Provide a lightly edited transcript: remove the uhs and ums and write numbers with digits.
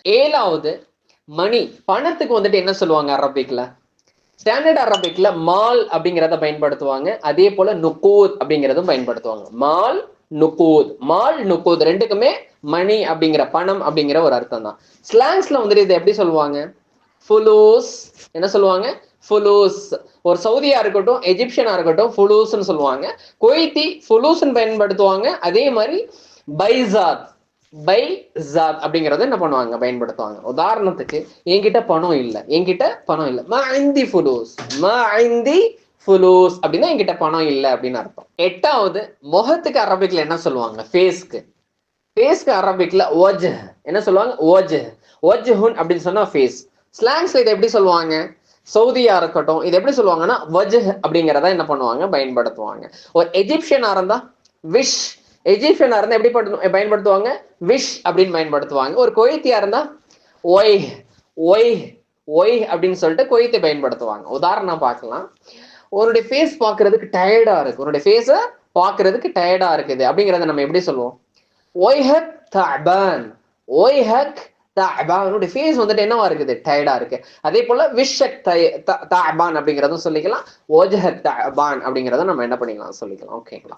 ஏழாவது மணி. பணத்துக்கு வந்துட்டு என்ன சொல்லுவாங்க அரபிக்ல? ஸ்டாண்டர்ட் அரபிக்ல மால் அப்படிங்கிறத பயன்படுத்துவாங்க. அதே போல நுகூத் அப்படிங்கிறதும் பயன்படுத்துவாங்க. மால் நுகூத் ரெண்டுக்குமே மணி அப்படிங்கிற பணம் அப்படிங்கிற ஒரு அர்த்தம் தான். ஸ்லாங்ஸ்ல வந்துட்டு இதை எப்படி சொல்லுவாங்க? ஃபுலூஸ். என்ன சொல்லுவாங்க? ஃபுலூஸ். ஒரு சவுதியா இருக்கட்டும், எஜிப்சியனா இருக்கட்டும், ஃபுலூஸ்ன்னு சொல்லுவாங்க. குவைத்தி ஃபுலூஸ்ன்னு பயன்படுத்துவாங்க. அதே மாதிரி பைசாத் அப்படிங்கறத என்ன பண்ணுவாங்க? பயன்படுத்துவாங்க. உதாரணத்துக்கு, என்கிட்ட பணம் இல்லை, மா ஐந்தி ஃபுலூஸ் அப்படின்னா என்கிட்ட பணம் இல்லை அப்படின்னு அர்த்தம். எட்டாவது, முகத்துக்கு அரபிக்ல என்ன சொல்லுவாங்க? ஃபேஸ்க்கு அரபிக்ல வஜ். என்ன சொல்லுவாங்க? வஜ்ஹுன் அப்படின்னு சொன்னா ஃபேஸ். ஸ்லாங்ஸ்ல இதை எப்படி சொல்லுவாங்க? சவுதியா இருக்கட்டும், இது எப்படி சொல்லுவாங்கன்னா வஜ் அப்படிங்கிறத என்ன பண்ணுவாங்க? பயன்படுத்துவாங்க. ஒரு எஜிப்சியனா இருந்தா விஷ். எஜிப்சியனா இருந்தா எப்படி பயன்படுத்துவாங்க? விஷ் அப்படின்னு பயன்படுத்துவாங்க. ஒரு குவைத்தியா இருந்தா ஒய் ஒய் ஒய் அப்படின்னு சொல்லிட்டு குவைத்தை பயன்படுத்துவாங்க. உதாரணம் பார்க்கலாம். உன்னுடைய ஃபேஸ் பார்க்கறதுக்கு டயர்டா இருக்கு, உன்னுடைய ஃபேஸை பார்க்கறதுக்கு டயர்டா இருக்குது அப்படிங்கிறத நம்ம எப்படி சொல்லுவோம்? ஒய்ஹக் தஅபான். உன்னுடைய ஃபேஸ் வந்துட்டு என்னவா இருக்குது? டயர்டா இருக்கு. அதே போல விஷக் தஅபான் அப்படிங்கிறதும் சொல்லிக்கலாம். ஒஜ்ஹக் தஅபான் அப்படிங்கிறத நம்ம என்ன பண்ணிக்கலாம்? சொல்லிக்கலாம். ஓகேங்களா?